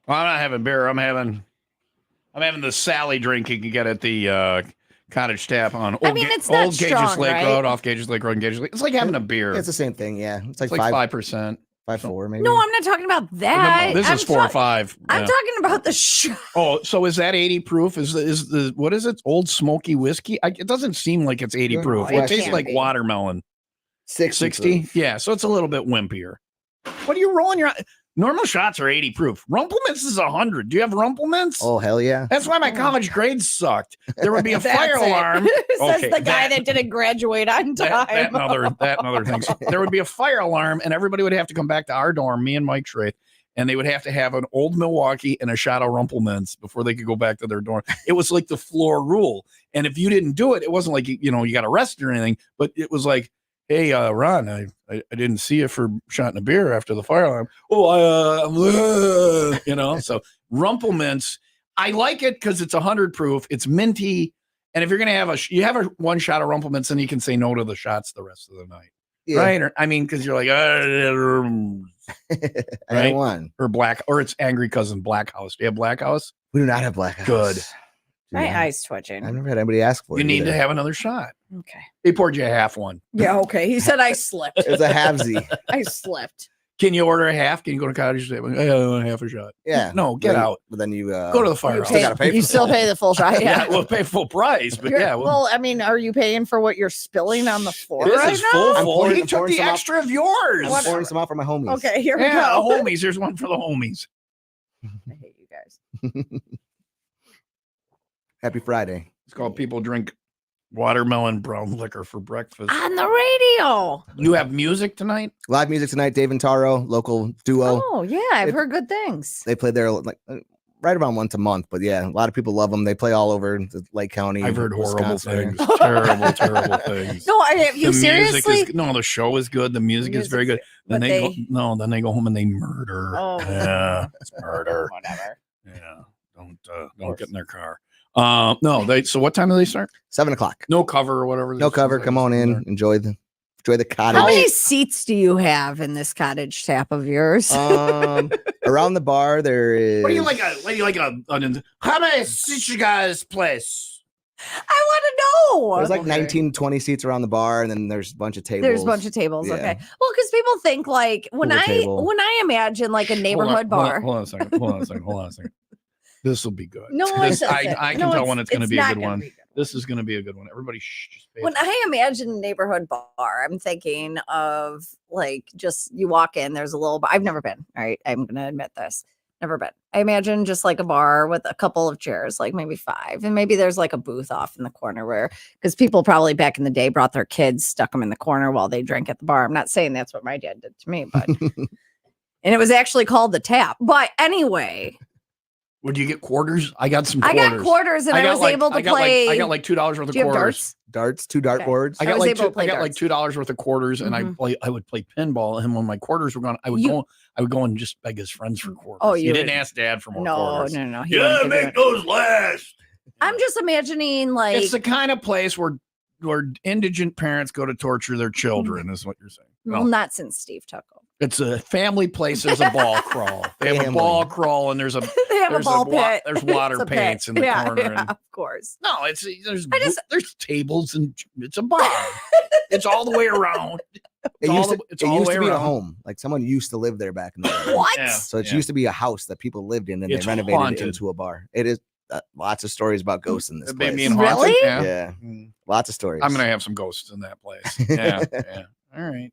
Well, I'm not having beer. I'm having the Sally drink you can get at the Cottage Tap on I mean, it's not Old Gages strong, Lake right? Road, off Gages Lake Road, and Gages Lake. It's like having a beer. It's the same thing. Yeah, it's like, It's like 5%. 5.4 maybe. No, I'm not talking about that. This I'm is 4 or 5. I'm Yeah. talking about the shot. Oh, so is that 80 proof? Is the what is it? Old Smoky Whiskey? It doesn't seem like it's 80 Good proof. No, It it tastes can't like be. watermelon. 60? proof. Yeah, so it's a little bit wimpier. What are you rolling your normal shots are 80 proof. Rumplemints is 100. Do you have Rumplemints? Oh hell yeah! That's why my college grades sucked. There would be a That's fire it. alarm. Says Okay, the guy that didn't graduate on time. That and other things. There would be a fire alarm, and everybody would have to come back to our dorm, me and Mike Schraith, and they would have to have an old Milwaukee and a shot of Rumplemints before they could go back to their dorm. It was like the floor rule. And if you didn't do it, it wasn't like, you got arrested or anything, but it was like, hey, Ron, I didn't see you for shotting a beer after the fire alarm. Oh, so Rumplemints, I like it because it's 100 proof. It's minty. And if you're going to have you have one shot of Rumplemints, then you can say no to the shots the rest of the night. Yeah. Right? Or, I mean, because you're like, I had one. or it's Angry Cousin Black House. Do you have Black House? We do not have black house. Good. My eyes twitching. I've never had anybody ask for it. You need either. to have another shot. Okay. He poured you a half one. Yeah, okay. He said I slipped. It's a halvesy. I slipped. Can you order a half? Can you go to Cottage and say, I want a half a shot? Yeah. No, get out. But then you Go to the firehouse. Still gotta pay for You the still full. pay the full shot. Yeah, Yeah. we'll pay full price, but You're- yeah. well, I mean, are you paying for what you're spilling on the floor This right is now? full. I'm pouring- He I'm took pouring the some out. extra of yours. I'm pouring some out for my homies. Okay, here we Yeah, go. homies. There's one for the homies. I hate you guys. Happy Friday. It's called People Drink Watermelon Brown Liquor for Breakfast. On the radio. You have music tonight? Live music tonight. Dave and Taro, local duo. Oh, yeah. I've It- heard good things. They play there like right around once a month. But yeah, a lot of people love them. They play all over the Lake County. I've heard horrible Wisconsin. things. Terrible things. No, have you The music seriously? the show is good. The music is very good. Then but then they go home and they murder. Oh. Yeah, it's murder. Whatever. Yeah, don't get in their car. No, so what time do they start? 7:00. No cover or whatever. No cover. Come on in. Enjoy the cottage. How many seats do you have in this cottage tap of yours? Around the bar there is. What do you like? How many seats you guys place? I want to know. There's like Okay. 19, 20 seats around the bar, and then there's a bunch of tables. There's a bunch of tables. Yeah. Okay. Well, because people think like when Pool I table. imagine like a neighborhood bar. Hold on a second. Hold on a second. This will be good. No, This- it I doesn't. can No, tell when it's going to be a not good gonna one. be good. This is going to be a good one. Everybody, just pay When I imagine a neighborhood bar, I'm thinking of like just you walk in, there's a little bar. I've never been. All right. I'm going to admit this. Never been. I imagine just like a bar with a couple of chairs, like maybe 5. And maybe there's like a booth off in the corner where, because people probably back in the day brought their kids, stuck them in the corner while they drank at the bar. I'm not saying that's what my dad did to me, but, and it was actually called the tap. But anyway, Would you get quarters? I got some quarters. I got quarters and I was able to play. I got like $2 worth of Do you have quarters. darts? darts, 2 dartboards. I I got was like able to play like darts. $2 worth of quarters, and Mhm. I would play pinball. And when my quarters were gone, I would go and just beg his friends for quarters. Oh, you you didn't would- ask Dad for more No, quarters. no, no. He Yeah, wouldn't give you make those last. I'm just imagining like It's the kind of place where indigent parents go to torture their children, is what you're saying. well, No, not since Steve took them. it's a family place. There's a ball crawl. They have a Family. ball crawl, and there's a They have a There's ball pit. there's water It's a pit. paints in the Yeah, corner. yeah, And, of course. no, there's I just- there's tables and it's a bar. It's all the way around. It all used the- to, it's it all the used way to be a around. home. Like someone used to live there back in the day. What? Yeah. So it Yeah. used to be a house that people lived in, and It's they renovated haunted. it into a bar. It is lots of stories about ghosts in this It made place. me haunted. Really? Yeah. Yeah, Mm. lots of stories. I'm gonna have some ghosts in that place. Yeah. Yeah. All right.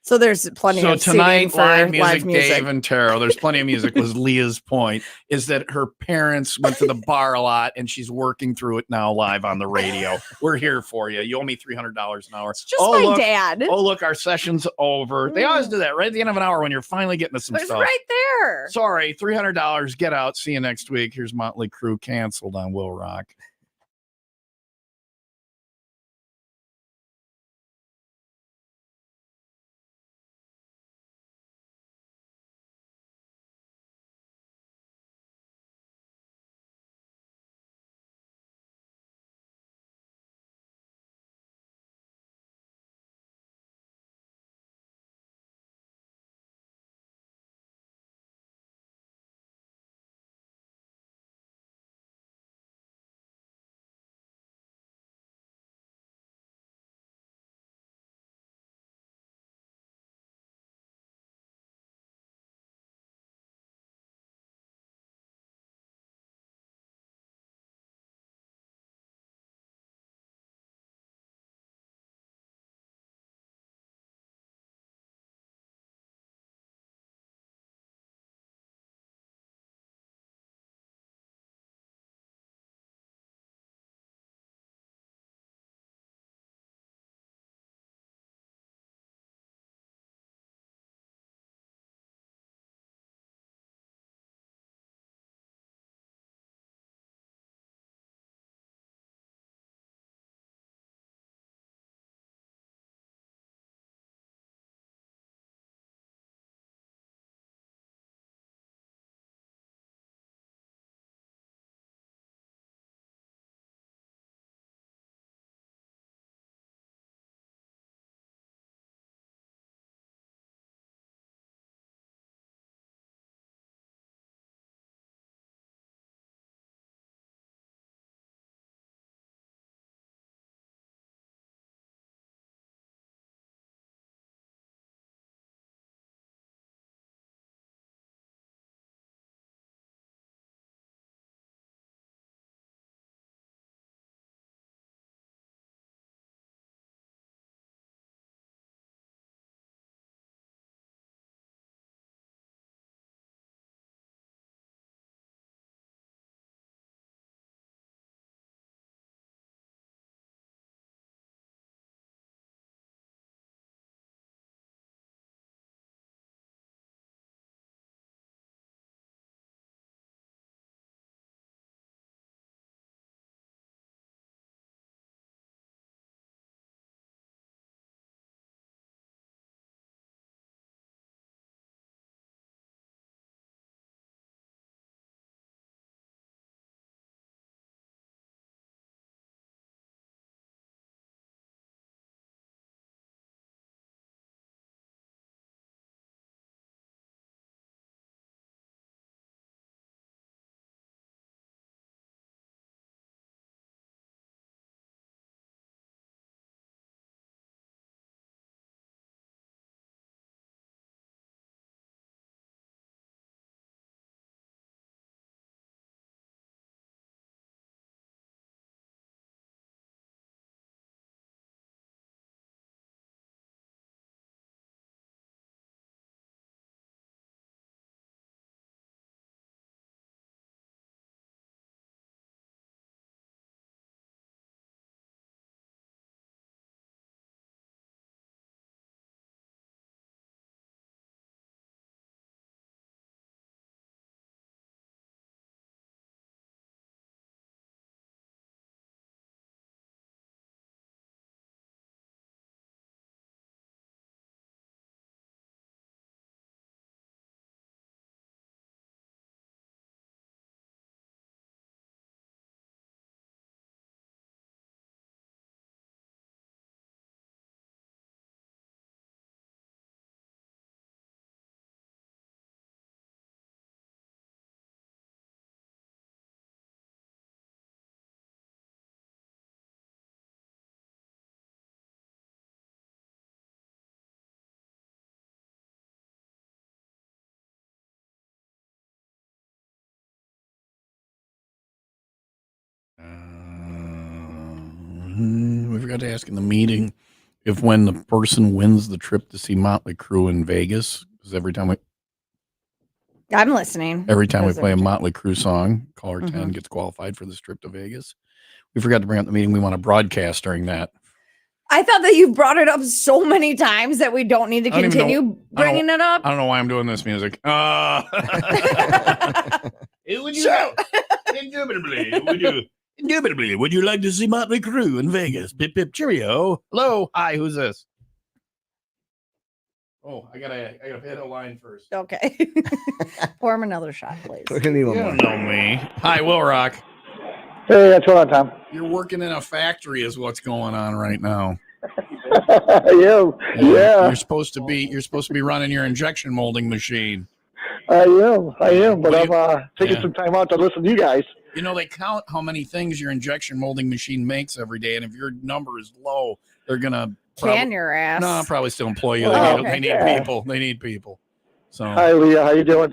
So there's plenty So of seating tonight, for live music, live music. Dave and Taro. There's plenty of music. Was Leah's point is that her parents went to the bar a lot, and she's working through it now live on the radio. We're here for you. You owe me $300 an hour. It's just my look, dad. Oh, look, our session's over. They always do that right at the end of an hour when you're finally getting to some It's stuff. right there. Sorry, $300. Get out. See you next week. Here's Motley Crue canceled on Will Rock. We forgot to ask in the meeting if when the person wins the trip to see Motley Crue in Vegas, because every time I'm listening. we Because play a every time- Motley Crue song, caller 10 gets qualified for this trip to Vegas. We forgot to bring up the meeting. We want to broadcast during that. I thought that you brought it up so many times that we don't need to I don't even know- continue bringing it up. I don't know why I'm doing this music. Indubitably, would you like to see Motley Crue in Vegas? Pip pip cheerio. Hello. Hi, who's this? Oh, I gotta hit a line first. Okay. Pour him another shot, please. We're gonna need You one more. don't know me. Hi, Will Rock. Hey, what's going on, Tom? You're working in a factory is what's going on right now. Yeah. You're supposed to be running your injection molding machine. I am, but What do I'm taking yeah. some time out to listen to you guys. You know, they count how many things your injection molding machine makes every day, and if your number is low, they're gonna Can your ass. no, probably still employ you. Oh, They need okay. people. They need people. So Hi, Leah. How you doing?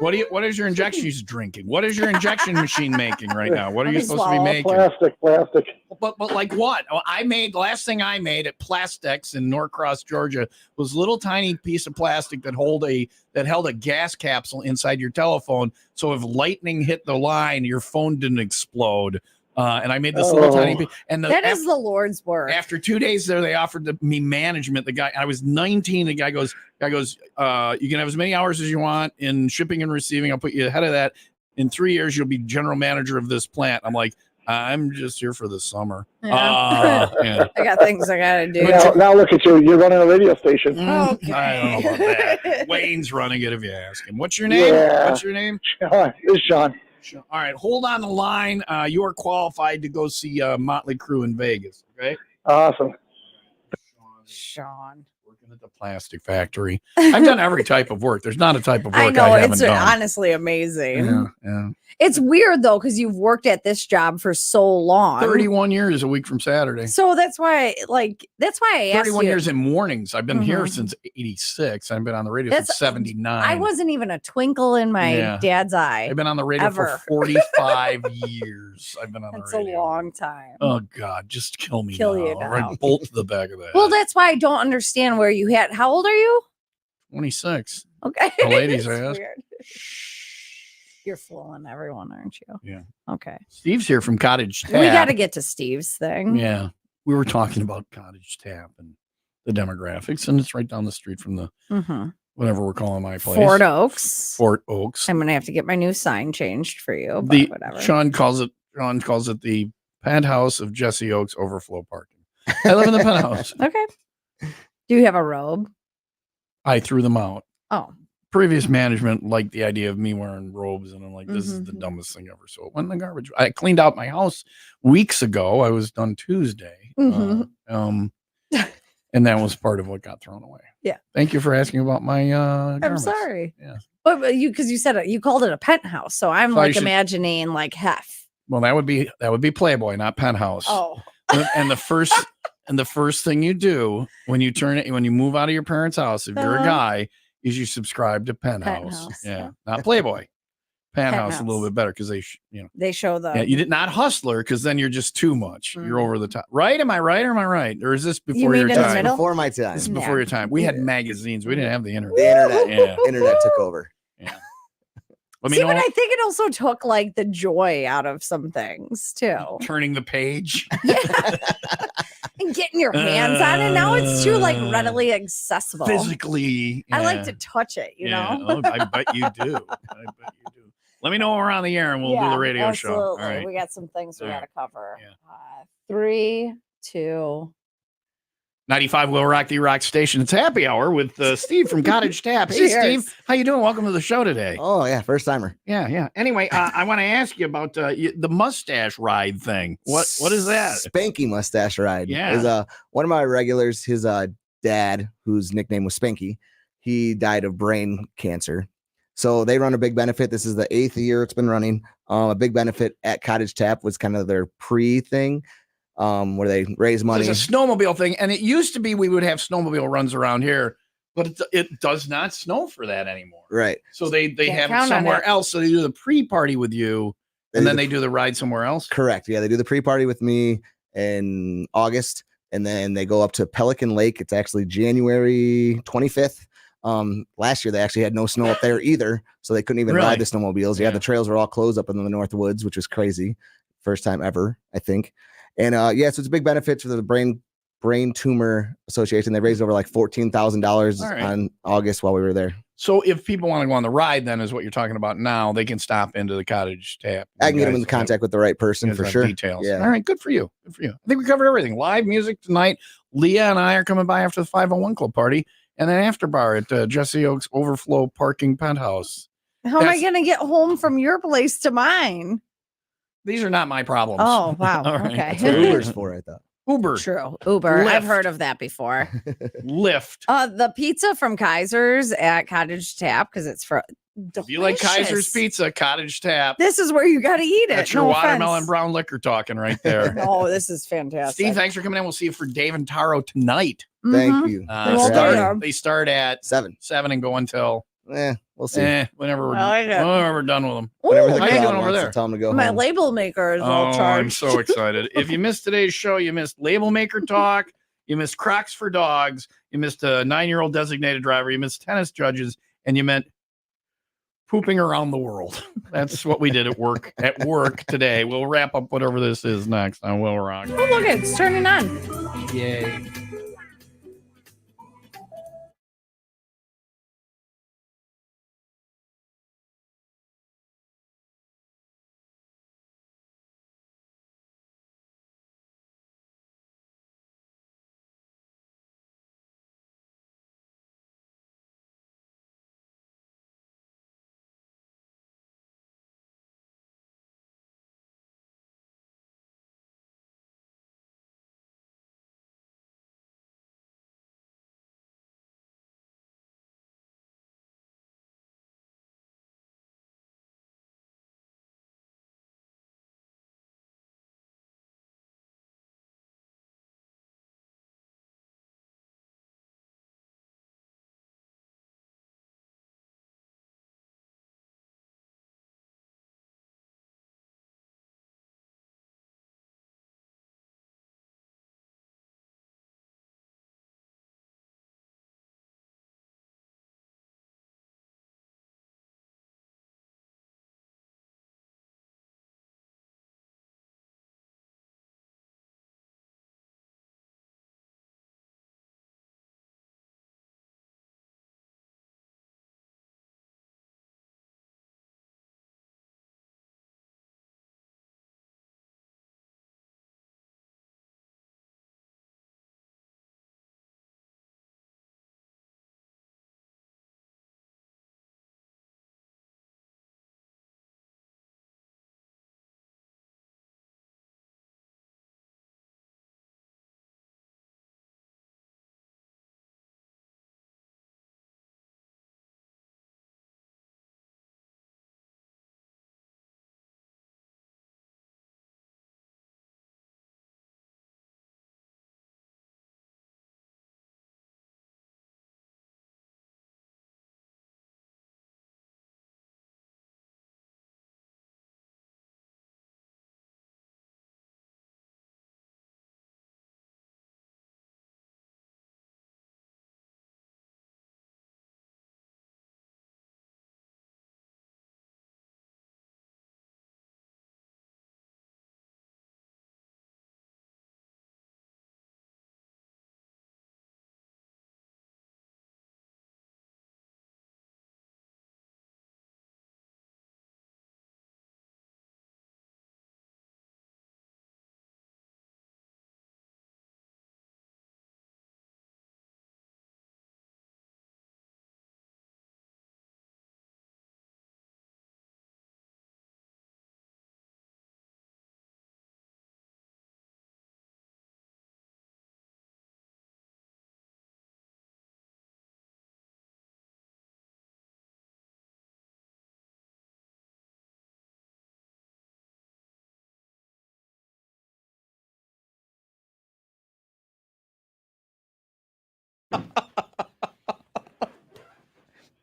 what is your injection she's drinking? What is your injection machine making right now? What are Let you me supposed to be swallow. making? Plastic. But like what? Oh, the last thing I made at Plastex in Norcross, Georgia, was a little tiny piece of plastic that held a gas capsule inside your telephone. So if lightning hit the line, your phone didn't explode. And I made this little tiny piece. And That is the Lord's work. after 2 days there, they offered me management. The guy, I was 19. The guy goes, you can have as many hours as you want in shipping and receiving. I'll put you ahead of that. In 3 years, you'll be general manager of this plant. I'm like, I'm just here for the summer. Yeah. Yeah. I got things I gotta do. Now look at you. You're running a radio station. Okay. I don't know about that. Wayne's running it if you ask him. What's your name? Yeah. What's your name? Hi, this is Sean. All right, hold on the line. You are qualified to go see Motley Crue in Vegas. Okay. Awesome. Sean. Working at the plastic factory. I've done every type of work. There's not a type of work I know, haven't it's done. honestly amazing. Yeah. It's weird though, because you've worked at this job for so long. 31 years a week from Saturday. So that's why I asked 31 you. years in mornings. I've been here Mhm. since 86. I've been on the radio That's- since 79. I wasn't even a twinkle in my Yeah. dad's eye. I've been on the radio ever. for 45 years. I've been on That's the a radio. long time. Oh God, just kill me Kill now. you now. Right, bolt to the back of the head. Well, that's why I don't understand where you had. How old are you? 26. Okay. The ladies That's ask. weird. You're fooling everyone, aren't you? Yeah. Okay. Steve's here from Cottage Tap. We got to get to Steve's thing. Yeah. We were talking about Cottage Tap and the demographics, and it's right down the street from the Mm-hmm. whatever we're calling my place. Fort Oaks. Fort Oaks. I'm gonna have to get my new sign changed for you. But The whatever. Sean calls it the penthouse of Jesse Oaks overflow parking. I live in the penthouse. Okay. Do you have a robe? I threw them out. Oh, Previous management liked the idea of me wearing robes, and I'm like, this is the Mhm. dumbest thing ever. So it went in the garbage. I cleaned out my house weeks ago. I was done Tuesday. Mhm. And that was part of what got thrown away. Yeah. Thank you for asking about my I'm garments. sorry. Yeah. But because you said it, you called it a penthouse, so I'm So I like should- imagining like hef. Well, that would be Playboy, not Penthouse. Oh, And the first thing you do when you move out of your parents' house, if you're a Uh-huh. guy, is you subscribe to Penthouse. Penthouse, Yeah, yeah. not Playboy. Penthouse a little Penthouse. bit better because they, they show the. yeah, you did not Hustler because then you're just too much. You're Mm. over the top. Right? Am I right or am I right? Or is this before mean your in the time? middle? Before my time, This is the before Yeah. your time. We had magazines. We didn't have the internet. internet, Yeah. internet took over. Yeah. Let me See, know. but I think it also took like the joy out of some things too. Turning the page. And getting your hands on it. Now it's too like Uh, readily accessible. Physically. I like yeah. to touch it, you Yeah. know? Oh, I bet you do. I bet you do. Let me know when we're on the air and we'll do the radio show. All absolutely. right. We got some things we All got right. to cover. Yeah. 3, 2. 95 Will Rock the Rock Station. It's happy hour with Steve from Cottage Tap. Hey, Cheers. Steve. How you doing? Welcome to the show today. Oh yeah, first timer. Yeah. Anyway, I want to ask you about the mustache ride thing. What is that? Spanky mustache ride. Yeah. Is one of my regulars. His dad, whose nickname was Spanky, he died of brain cancer. So they run a big benefit. This is the 8th year it's been running. A big benefit at Cottage Tap was kind of their pre thing, where they raise money. It's a snowmobile thing, and it used to be we would have snowmobile runs around here, but it does not snow for that anymore. Right. So they Can't have it count on somewhere it. else. So they do the pre-party with you, and then they do the ride somewhere else. Correct. Yeah, they do the pre-party with me, in August, and then they go up to Pelican Lake. It's actually January 25th. Last year they actually had no snow up there either, so they couldn't even Really? ride the snowmobiles. Yeah, Yeah. the trails were all closed up in the North Woods, which was crazy. First time ever, I think. And so it's a big benefit for the Brain Tumor Association. They raised over like $14,000 All right. on August while we were there. So if people want to go on the ride, then is what you're talking about now, they can stop into the Cottage tap. I can get them guys in contact with the right person have for sure. Details. Yeah. All right. Good for you. Good for you. I think we covered everything. Live music tonight. Leah and I are coming by after the 501 Club party and an after bar at Jesse Oaks Overflow Parking Penthouse. How am I going to get home from your place to mine? These are not my problems. Oh, wow. All right. Okay. That's what Uber's for, I thought. Uber. True. Uber. I've Lyft. heard of that before. Lyft. The pizza from Kaiser's at Cottage Tap, because it's for If you like Kaiser's delicious. Pizza, Cottage Tap. This is where you got to eat it. That's your No watermelon offense. brown liquor talking right there. Oh, this is fantastic. Steve, thanks for coming in. We'll see you for Dave and Taro tonight. Thank Mhm. you. Well, yeah. They start at 7. 7 and go until We'll see. whenever we're, I like it. whenever we're done with them. Whenever Ooh, the how you crowd doing over wants there? to tell them to go my home. label maker is all Oh, I'm charged. so excited. If you missed today's show, you missed Label Maker Talk, you missed Crocs for Dogs, you missed a 9-year-old designated driver, you missed tennis judges, and you meant pooping around the world. That's what we did at work today. We'll wrap up whatever this is next on Will Rock. Oh, look, it's turning on. Yay.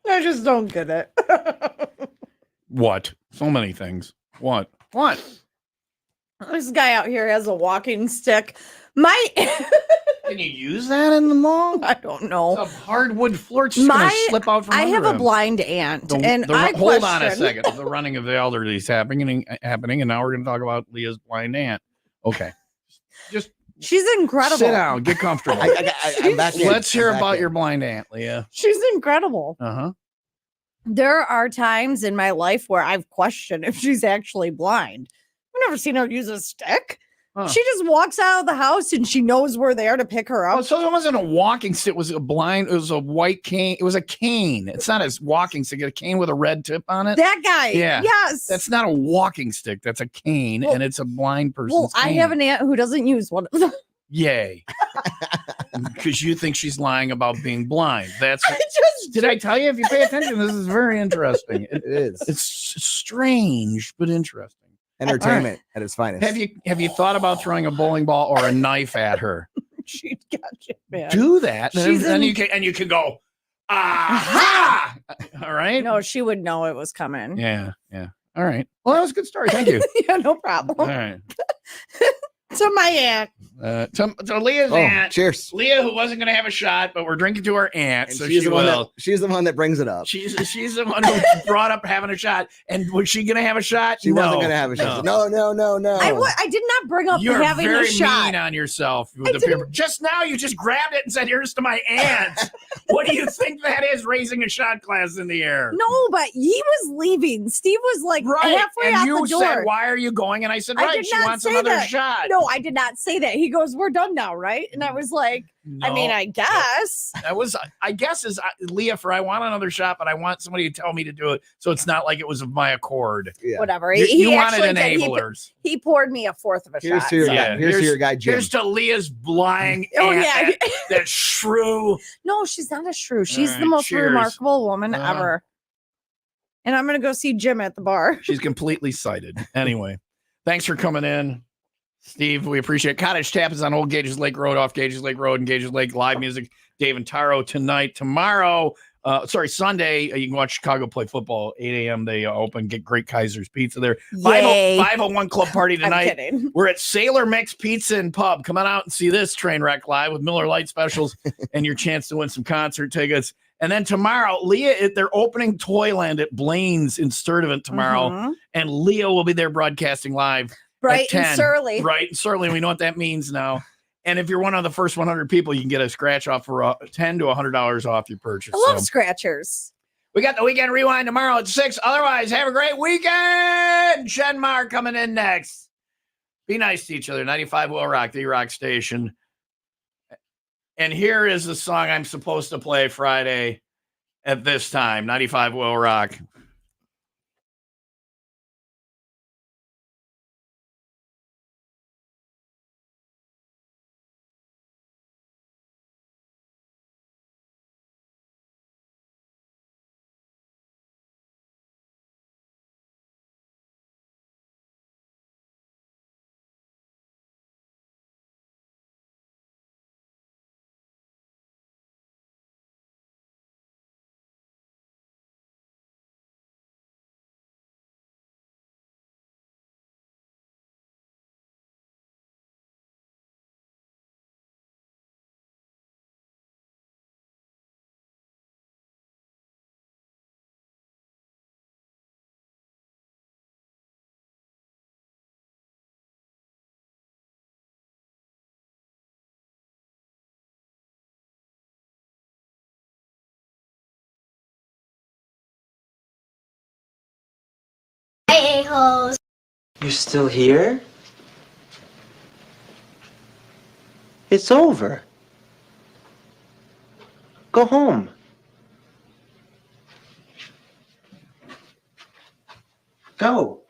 I just don't get it. What? So many things. What? What? This guy out here has a walking stick. My Can you use that in the mall? I don't know. It's a hardwood floor. It's just gonna slip out from I under have a him. blind aunt, and I hold on a question- second. The running of the elderly is happening, and now we're going to talk about Leah's blind aunt. Okay, just She's incredible. sit down, get comfortable. I'm back in. Let's hear I'm back about in. your blind aunt, Leah. She's incredible. Uh-huh. There are times in my life where I've questioned if she's actually blind. I've never seen her use a stick. Huh. She just walks out of the house and she knows we're there to pick her up. Oh, so it wasn't a walking stick. It was a blind. It was a white cane. It was a cane. It's not a walking stick. A cane with a red tip on it. That guy. Yeah. Yes. That's not a walking stick. That's a cane, Well- and it's a blind person's well, I cane. have an aunt who doesn't use one of them. Yay. Because you think she's lying about being blind. That's I just did I tell you? If you pay attention, this is very interesting. It is It's strange but interesting. entertainment at its finest. Have you thought about throwing a bowling ball or a knife at her? she got you, man. Do that, She's and in- you can go, aha! All right. No, she would know it was coming. Yeah. All right. Well, that was a good story. Thank you. Yeah, no All problem. right. To my aunt. To Leah's aunt. Cheers. Leah, who wasn't going to have a shot, but we're drinking to her aunt, And so she's she the one that will. she's the one that brings it up. She's the one who brought up having a shot. And was she going to have a shot? She wasn't going to have a shot. No. I did not bring up You're having very a shot. mean on yourself. With the paper. Just now, you just grabbed it and said, "Here's to my aunt." What do you think that is? Raising a shot glass in the air. No, but he was leaving. Steve was like halfway and out you the door. said, "Why are you going?" And I said, I "Right, did she not wants say another that. shot." No, I did not say that. He goes, "We're done now, right?" And I was like, I mean, I guess. That was, I guess, is Leah. For I want another shot, but I want somebody to tell me to do it, so it's not like it was of my accord. Yeah. Whatever. You wanted actually did. enablers. He poured me a fourth of a Here's shot. to your so- guy. Here's to your guy Jim. Here's to Leah's blind. Oh, aunt, yeah. that shrew. No, she's not a shrew. She's right, the most cheers. remarkable woman Uh-huh. ever. And I'm gonna go see Jim at the bar. She's completely sighted. Anyway, thanks for coming in, Steve. We appreciate it. Cottage Tap is on Old Gages Lake Road, off Gages Lake Road, and Gages Lake. Live music, Dave and Taro tonight. Tomorrow, Sunday, you can watch Chicago play football. 8 a.m. They open. Get great Kaiser's Pizza there. Yay. 501 Club Party I'm tonight. kidding. We're at Sailor Mix Pizza and Pub. Come on out and see this train wreck live with Miller Lite specials and your chance to win some concert tickets. And then tomorrow, Leah, they're opening Toyland at Blaine's in Sturtevant tomorrow. Mhm. And Leah will be there broadcasting live. Bright at and 10. surly. Right and surly. We know what that means now. And if you're one of the first 100 people, you can get a scratch off for $10 to $100 off your purchase. I love So, scratchers. we got the Weekend Rewind tomorrow at 6. Otherwise, have a great weekend. Shenmar coming in next. Be nice to each other. 95 Will Rock, the rock station. And here is the song I'm supposed to play Friday at this time. 95 Will Rock. A-holes. You're still here? It's over. Go home. Go.